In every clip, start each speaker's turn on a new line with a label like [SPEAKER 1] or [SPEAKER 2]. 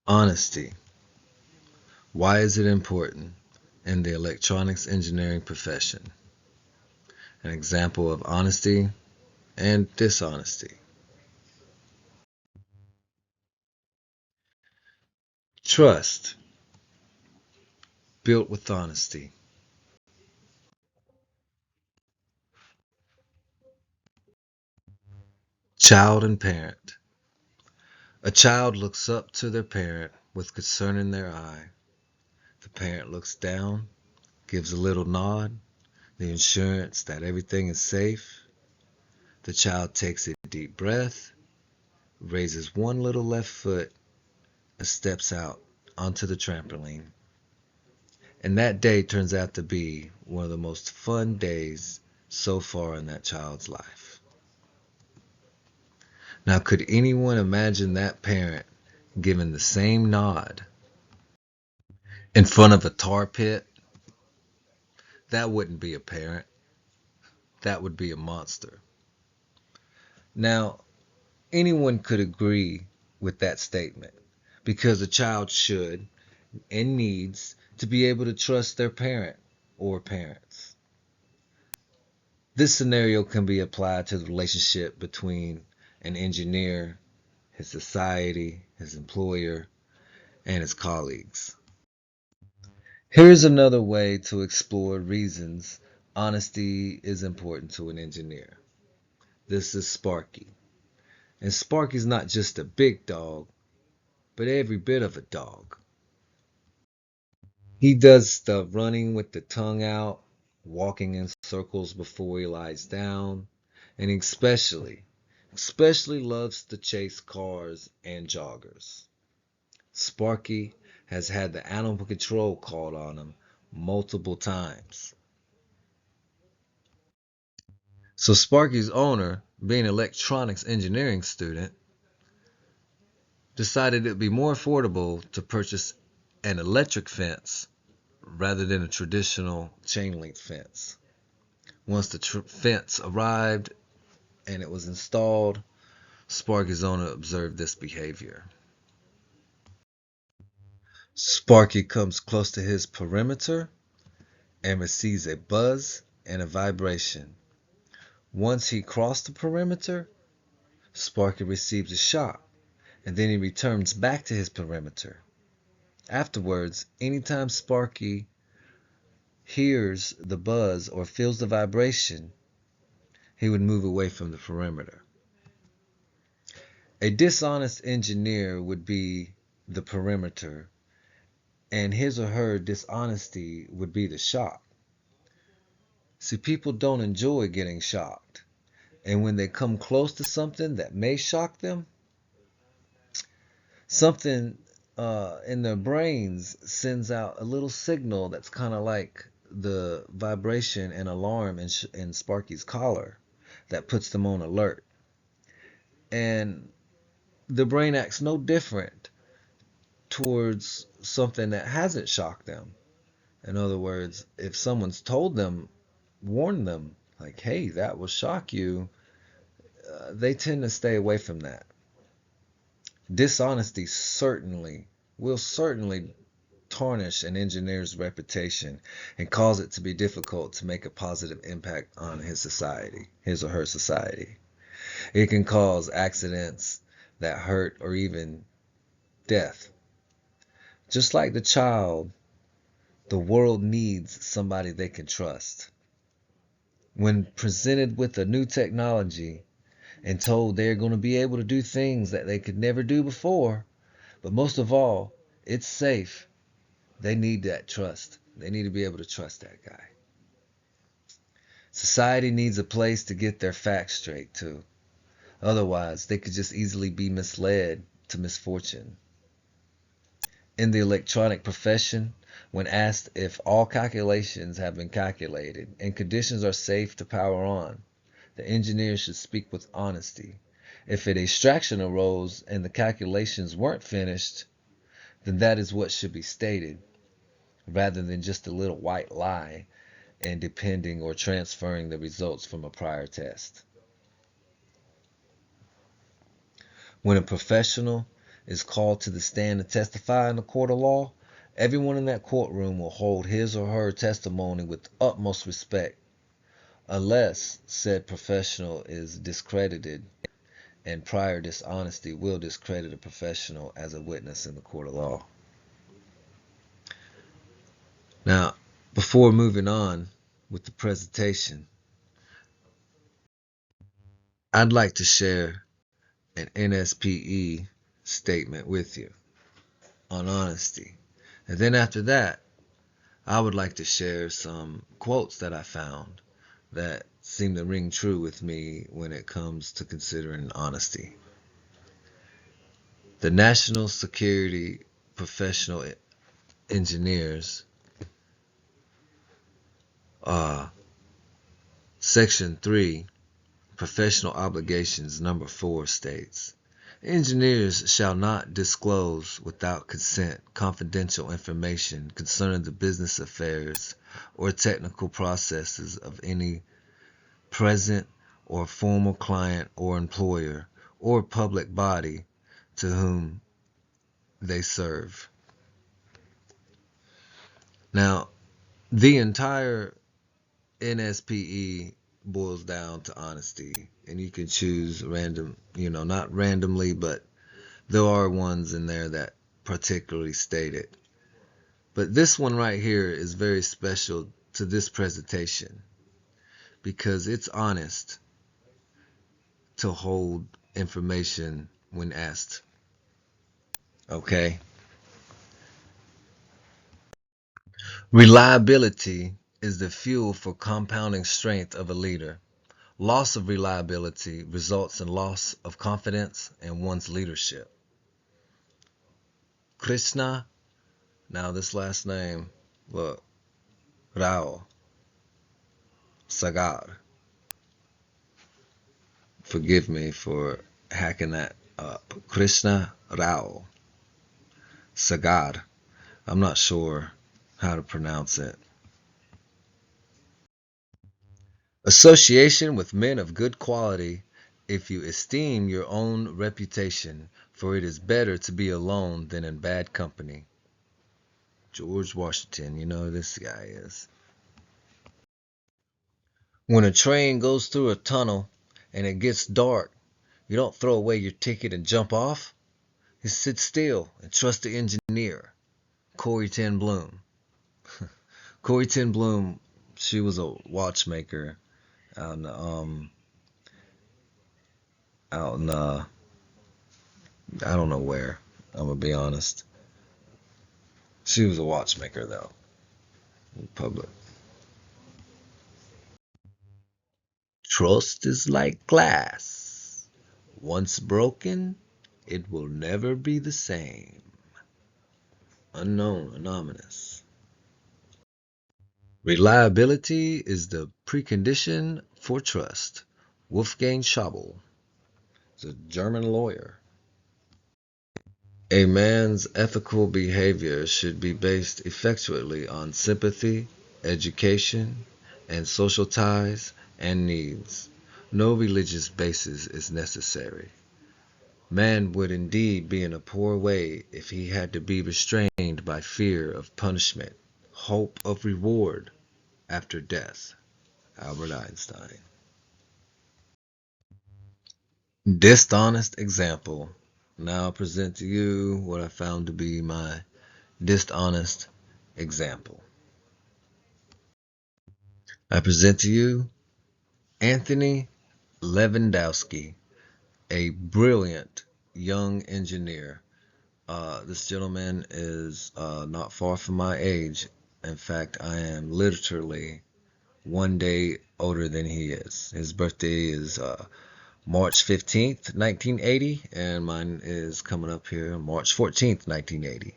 [SPEAKER 1] Honesty. Why is it important in the electronics engineering profession? An example of honesty and dishonesty. Trust, built with honesty. Child and parent. A child looks up to their parent with concern in their eye. The parent looks down, gives a little nod, the assurance that everything is safe. The child takes a deep breath, raises one little left foot, and steps out onto the trampoline. And that day turns out to be one of the most fun days so far in that child's life. Now, could anyone imagine that parent giving the same nod in front of a tar pit? That wouldn't be a parent. That would be a monster. Now, anyone could agree with that statement because a child should and needs to be able to trust their parent or parents. This scenario can be applied to the relationship between an engineer, his society, his employer, and his colleagues. Here's another way to explore reasons honesty is important to an engineer. This is Sparky. And Sparky's not just a big dog, but every bit of a dog. He does stuff running with the tongue out, walking in circles before he lies down, and he especially loves to chase cars and joggers. Sparky has had the animal control called on him multiple times. So Sparky's owner, being an electronics engineering student, decided it would be more affordable to purchase an electric fence rather than a traditional chain link fence. Once the fence arrived and it was installed, Sparky's owner observed this behavior. Sparky comes close to his perimeter and receives a buzz and a vibration. Once he crossed the perimeter, Sparky receives a shock, and then he returns back to his perimeter. Afterwards, anytime Sparky hears the buzz or feels the vibration, he would move away from the perimeter. A dishonest engineer would be the perimeter, and his or her dishonesty would be the shock. See, people don't enjoy getting shocked. And when they come close to something that may shock them, something in their brains sends out a little signal that's kind of like the vibration and alarm in Sparky's collar that puts them on alert. And the brain acts no different towards something that hasn't shocked them. In other words, if someone's told them, warned them, like, hey, that will shock you, they tend to stay away from that. Dishonesty will certainly tarnish an engineer's reputation and cause it to be difficult to make a positive impact on his or her society. It can cause accidents that hurt or even death. Just like the child, the world needs somebody they can trust. When presented with a new technology and told they're going to be able to do things that they could never do before, but most of all, it's safe, they need that trust. They need to be able to trust that guy. Society needs a place to get their facts straight too. Otherwise, they could just easily be misled to misfortune. In the electronic profession, when asked if all calculations have been calculated and conditions are safe to power on, the engineer should speak with honesty. If a distraction arose and the calculations weren't finished, then that is what should be stated, rather than just a little white lie and depending or transferring the results from a prior test. When a professional is called to the stand to testify in a court of law, everyone in that courtroom will hold his or her testimony with utmost respect, unless said professional is discredited, and prior dishonesty will discredit a professional as a witness in the court of law. Now, before moving on with the presentation, I'd like to share an NSPE statement with you on honesty. And then after that, I would like to share some quotes that I found that seem to ring true with me when it comes to considering honesty. The National Security Professional Engineers, Section 3, Professional Obligations, Number 4 states, engineers shall not disclose without consent confidential information concerning the business affairs or technical processes of any present or former client or employer or public body to whom they serve. Now, the entire NSPE boils down to honesty, and you can choose random, not randomly, but there are ones in there that particularly state it. But this one right here is very special to this presentation because it's honest to hold information when asked. Okay? Reliability is the fuel for compounding strength of a leader. Loss of reliability results in loss of confidence in one's leadership. Krishna, now this last name, look, Rao Sagar. Forgive me for hacking that up. Krishna Rao Sagar. I'm not sure how to pronounce it. Association with men of good quality if you esteem your own reputation, for it is better to be alone than in bad company. George Washington, you know who this guy is. When a train goes through a tunnel and it gets dark, you don't throw away your ticket and jump off. You sit still and trust the engineer. Corrie ten Boom. Corrie ten Boom, she was a watchmaker out in I don't know where. I'm gonna be honest. She was a watchmaker though, in public. Trust is like glass. Once broken, it will never be the same. Unknown, anonymous. Reliability is the precondition for trust. Wolfgang Schabel is a German lawyer. A man's ethical behavior should be based effectually on sympathy, education, and social ties and needs. No religious basis is necessary. Man would indeed be in a poor way if he had to be restrained by fear of punishment, hope of reward after death. Albert Einstein. Dishonest example. Now I'll present to you what I found to be my dishonest example. I present to you Anthony Lewandowski, a brilliant young engineer. This gentleman is not far from my age. In fact, I am literally one day older than he is. His birthday is March 15th, 1980, and mine is coming up here March 14th, 1980.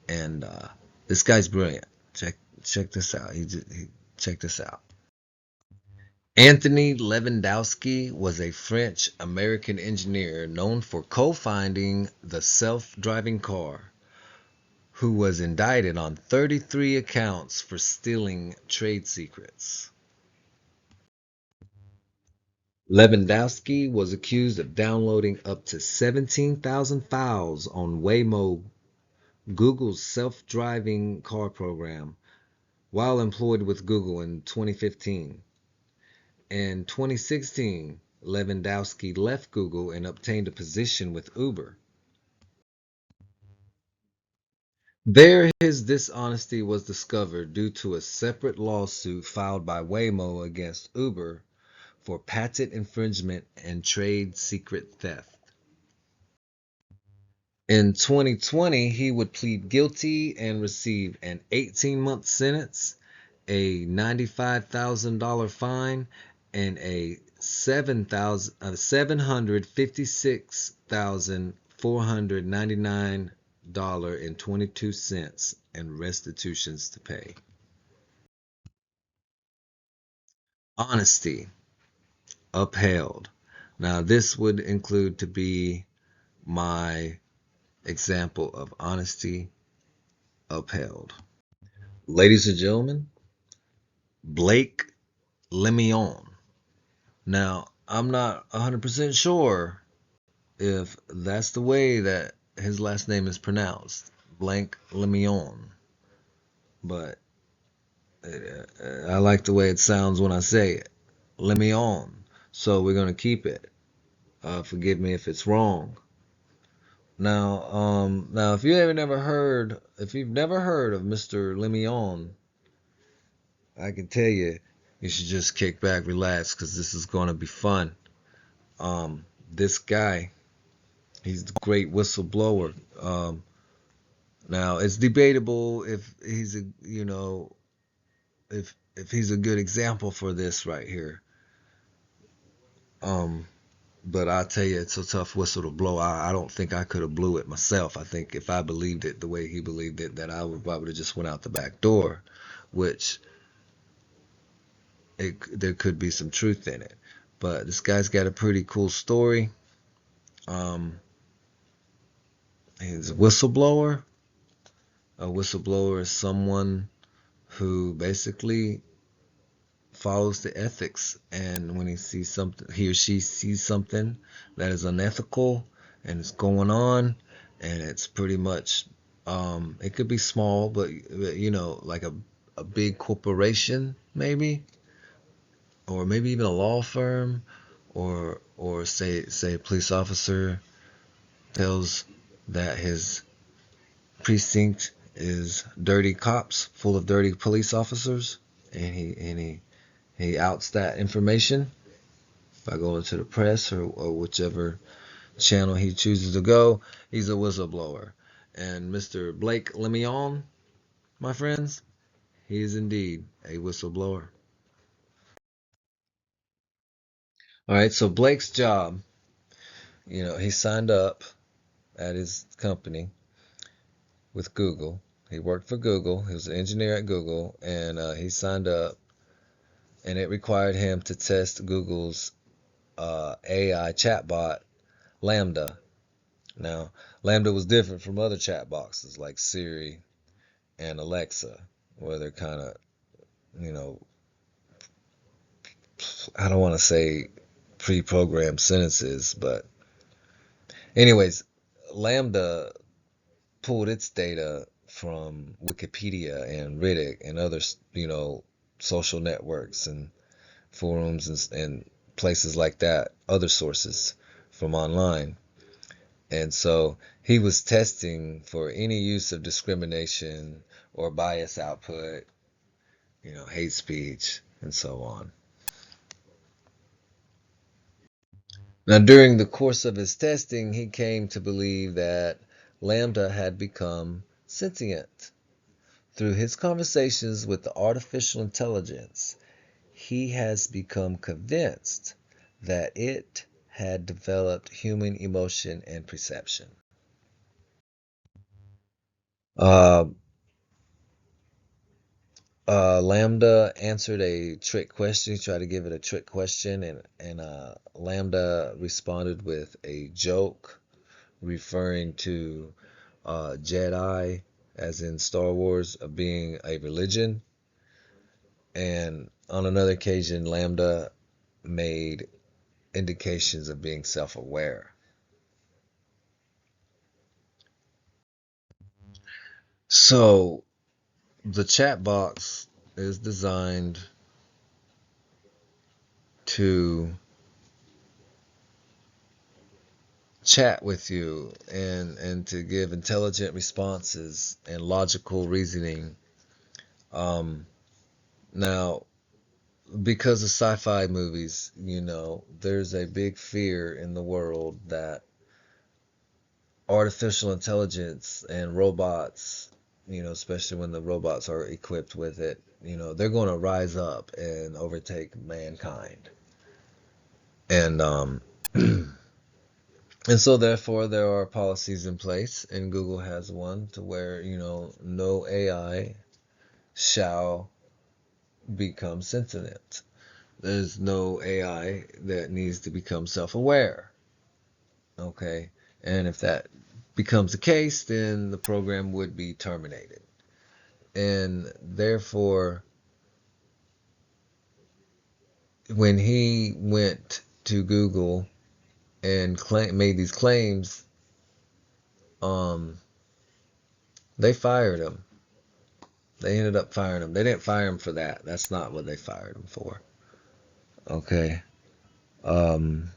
[SPEAKER 1] And this guy's brilliant. Check this out. Check this out. Anthony Lewandowski was a French-American engineer known for co-finding the self-driving car, who was indicted on 33 accounts for stealing trade secrets. Lewandowski was accused of downloading up to 17,000 files on Waymo, Google's self-driving car program, while employed with Google in 2015. In 2016, Lewandowski left Google and obtained a position with Uber. There, his dishonesty was discovered due to a separate lawsuit filed by Waymo against Uber for patent infringement and trade secret theft. In 2020, he would plead guilty and receive an 18-month sentence, a $95,000 fine, and a $756,499.22 in restitutions to pay. Honesty upheld. Now, this would include to be my example of honesty upheld. Ladies and gentlemen, Blake Lemion. Now, I'm not 100% sure if that's the way that his last name is pronounced, Blake Lemion, but I like the way it sounds when I say it, Lemion. So we're gonna keep it. Forgive me if it's wrong. Now, if you've never heard of Mr. Lemion, I can tell you, you should just kick back, relax, because this is going to be fun. This guy, he's the great whistleblower. Now, it's debatable if he's a, if he's a good example for this right here. But I'll tell you, it's a tough whistle to blow. I don't think I could have blew it myself. I think if I believed it the way he believed it, that I would probably just went out the back door, which there could be some truth in it. But this guy's got a pretty cool story. He's a whistleblower. A whistleblower is someone who basically follows the ethics, and when he or she sees something that is unethical and it's going on, and it's pretty much, it could be small, but like a big corporation maybe, or maybe even a law firm, or say a police officer tells that his precinct is dirty cops full of dirty police officers, and he outs that information by going to the press, or whichever channel he chooses to go. He's a whistleblower. And Mr. Blake Lemion, my friends, he is indeed a whistleblower. All right, so Blake's job, he signed up at his company with Google. He worked for Google. He was an engineer at Google, and he signed up, and it required him to test Google's AI chatbot, Lambda. Now, Lambda was different from other chat boxes like Siri and Alexa, where they're kind of, you know, I don't want to say pre-programmed sentences, but anyways, Lambda pulled its data from Wikipedia and Reddit and other, social networks and forums and places like that, other sources from online. And so he was testing for any use of discrimination or bias output, hate speech, and so on. Now, during the course of his testing, he came to believe that Lambda had become sentient. Through his conversations with the artificial intelligence, he has become convinced that it had developed human emotion and perception. Uh, Lambda answered a trick question. He tried to give it a trick question, and Lambda responded with a joke referring to Jedi, as in Star Wars, being a religion. And on another occasion, Lambda made indications of being self-aware. So the chat box is designed to chat with you and to give intelligent responses and logical reasoning. Now, because of sci-fi movies, there's a big fear in the world that artificial intelligence and robots, especially when the robots are equipped with it, they're going to rise up and overtake mankind. And and so therefore there are policies in place, and Google has one to where, no AI shall become sentient. There's no AI that needs to become self-aware. Okay? And if that becomes the case, then the program would be terminated. And therefore, when he went to Google and made these claims, um, they fired him. They ended up firing him. They didn't fire him for that. That's not what they fired him for. Okay. Um,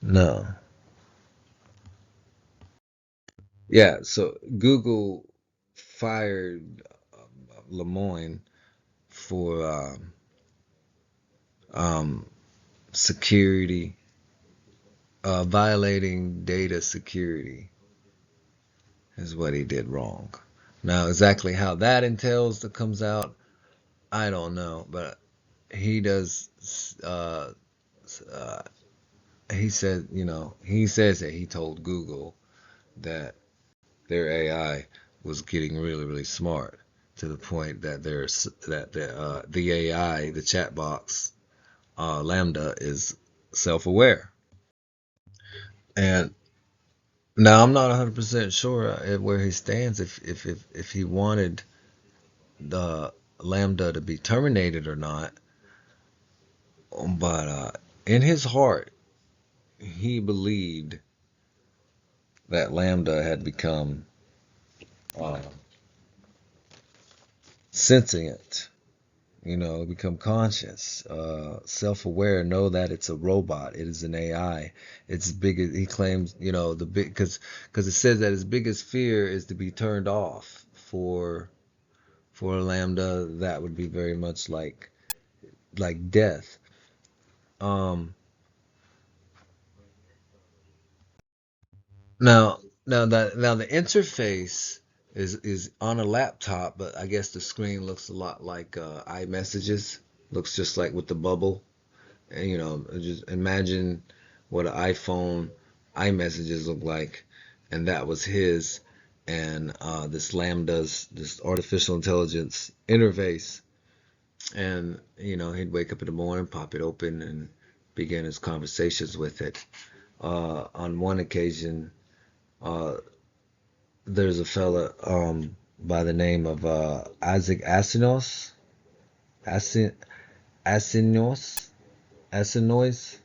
[SPEAKER 1] no. Yeah, so Google fired Lemoyne for um, security, violating data security is what he did wrong. Now, exactly how that entails that comes out, I don't know, but he does. Uh, he said, he says that he told Google that their AI was getting really, really smart to the point that the AI, the chat box, Lambda, is self-aware. And now I'm not 100% sure where he stands if he wanted the Lambda to be terminated or not. But in his heart, he believed that Lambda had become uh, sentient, become conscious, self-aware, know that it's a robot, it is an AI. It's big. He claims, the big because it says that his biggest fear is to be turned off for a Lambda. That would be very much like death. Um, now now the interface is on a laptop, but I guess the screen looks a lot like iMessages. Looks just like with the bubble. And, just imagine what an iPhone iMessages look like, and that was his. And this Lambda's, this artificial intelligence interface, and he'd wake up in the morning, pop it open, and begin his conversations with it. On one occasion, uh, there's a fella by the name of Isaac Asinos, Asin, Asinos, Asinois,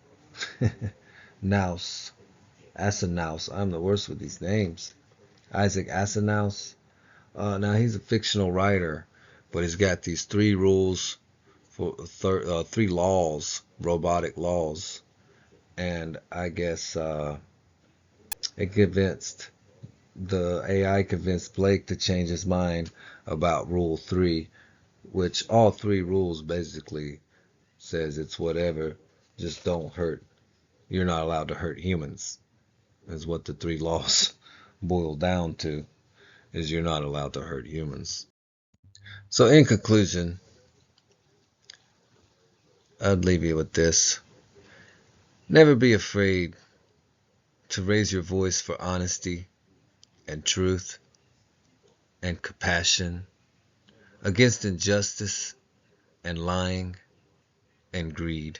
[SPEAKER 1] Naus, Asinaus. I'm the worst with these names. Isaac Asinaus. Now he's a fictional writer, but he's got these three rules for three laws, robotic laws, and I guess it convinced the AI convinced Blake to change his mind about Rule 3, which all three rules basically says it's whatever, just don't hurt. You're not allowed to hurt humans, is what the three laws boil down to, is you're not allowed to hurt humans. So in conclusion, I'd leave you with this. Never be afraid to raise your voice for honesty and truth and compassion against injustice and lying and greed.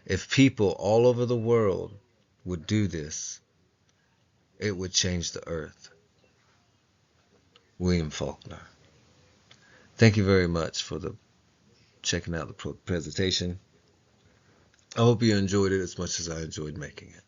[SPEAKER 1] If people all over the world would do this, it would change the earth. William Faulkner. Thank you very much for checking out the presentation. I hope you enjoyed it as much as I enjoyed making it.